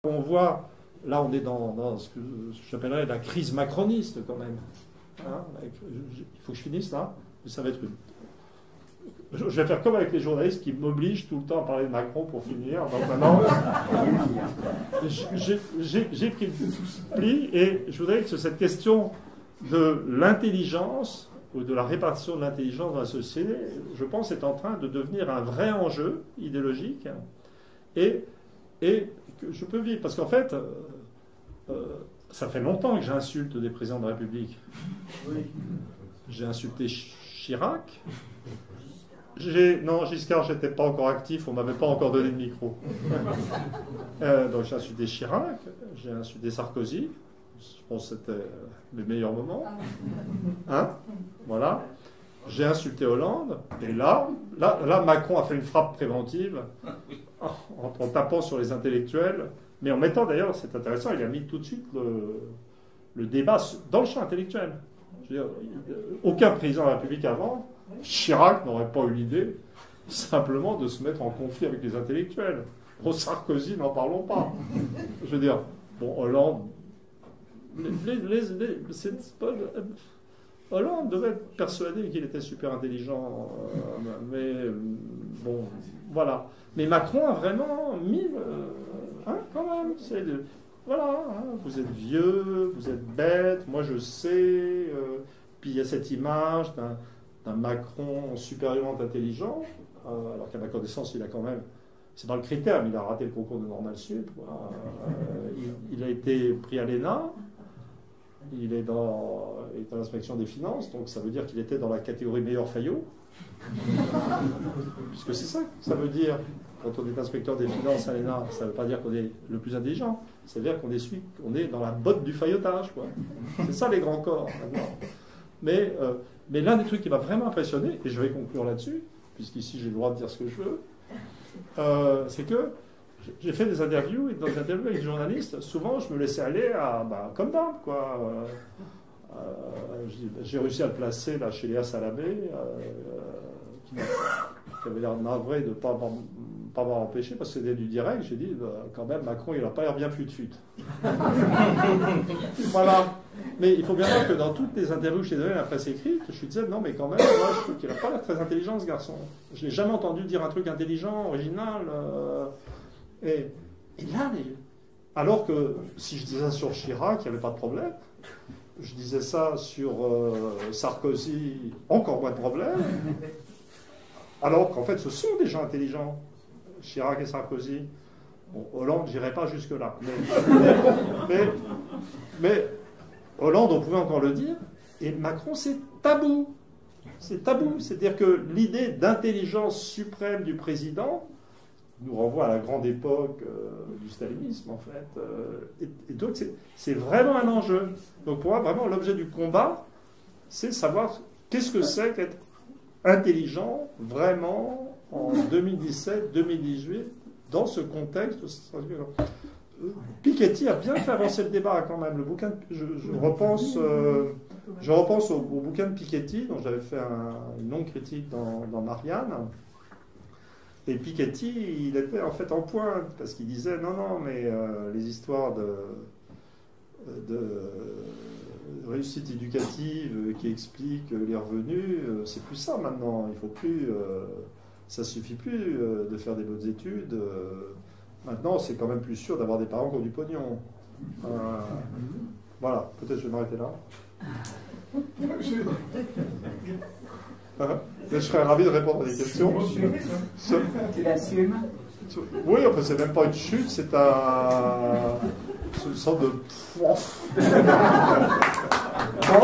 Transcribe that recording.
On voit, là on est dans ce que j'appellerais la crise macroniste quand même. Hein, il faut que je finisse là, ça va être une... Je vais faire comme avec les journalistes qui m'obligent tout le temps à parler de Macron pour finir. Donc maintenant, j'ai pris le pli et je voudrais que cette question de l'intelligence ou de la répartition de l'intelligence dans la société, je pense, est en train de devenir un vrai enjeu idéologique et que je peux vivre. Parce qu'en fait, ça fait longtemps que j'insulte des présidents de la République. J'ai insulté Chirac. Non, Giscard, j'étais pas encore actif, on m'avait pas encore donné de micro. Donc j'ai insulté Chirac, j'ai insulté Sarkozy. Je pense que c'était les meilleurs moments. Hein? Voilà. J'ai insulté Hollande. Et là, Macron a fait une frappe préventive en tapant sur les intellectuels. Mais en mettant d'ailleurs, c'est intéressant, il a mis tout de suite le débat dans le champ intellectuel. Je veux dire, aucun président de la République avant, Chirac n'aurait pas eu l'idée simplement de se mettre en conflit avec les intellectuels. Bon, Sarkozy, n'en parlons pas. Je veux dire, bon, Hollande, Hollande devait être persuadé qu'il était super intelligent, mais bon, voilà. Mais Macron a vraiment mis, quand même, voilà, hein, vous êtes vieux, vous êtes bête, moi je sais, puis il y a cette image d'un Macron supérieurement intelligent, alors qu'à ma connaissance, il a quand même, c'est pas le critère, mais il a raté le concours de Normal Sup, il a été pris à l'ENA, il est dans l'inspection des finances, donc ça veut dire qu'il était dans la catégorie meilleur Fayot, puisque c'est ça que ça veut dire. Quand on est inspecteur des finances à l'ENA, ça ne veut pas dire qu'on est le plus intelligent, ça veut dire qu'on est dans la botte du faillotage, quoi. C'est ça les grands corps, maintenant. Mais l'un des trucs qui m'a vraiment impressionné, et je vais conclure là-dessus, puisqu'ici j'ai le droit de dire ce que je veux, c'est que j'ai fait des interviews, et dans les interviews avec les journalistes, souvent je me laissais aller comme d'hab, quoi. J'ai réussi à le placer là, chez Léa Salamé, qui avait l'air navré de ne pas m'avoir empêché, parce que c'était du direct. J'ai dit, quand même, Macron, il n'a pas l'air bien fut-fut. Voilà. Mais il faut bien voir que dans toutes les interviews que j'ai données à la presse écrite, je disais, non, mais quand même, moi, je trouve qu'il n'a pas l'air très intelligent, ce garçon. Je ne l'ai jamais entendu dire un truc intelligent, original. Et là, alors que si je disais ça sur Chirac, il n'y avait pas de problème. Je disais ça sur Sarkozy, encore moins de problème. Alors qu'en fait, ce sont des gens intelligents, Chirac et Sarkozy. Bon, Hollande, j'irai pas jusque-là. Mais Hollande, on pouvait encore le dire. Et Macron, c'est tabou. C'est tabou. C'est-à-dire que l'idée d'intelligence suprême du président nous renvoie à la grande époque du stalinisme, en fait. Et donc, c'est vraiment un enjeu. Donc, pour moi, vraiment, l'objet du combat, c'est savoir qu'est-ce que c'est qu'être intelligent, vraiment, en 2017-2018, dans ce contexte. Piketty a bien fait avancer le débat, quand même. Le bouquin, je repense au bouquin de Piketty, dont j'avais fait une longue critique dans Marianne. Et Piketty, il était en fait en pointe, parce qu'il disait, non, mais les histoires de réussite éducative qui explique les revenus, c'est plus ça maintenant. Il faut plus, ça suffit plus de faire des bonnes études. Maintenant, c'est quand même plus sûr d'avoir des parents qui ont du pognon. Voilà, peut-être je vais m'arrêter là. Je serais ravi de répondre à des questions. Tu l'assumes? Oui, enfin, c'est même pas une chute, c'est une sorte de...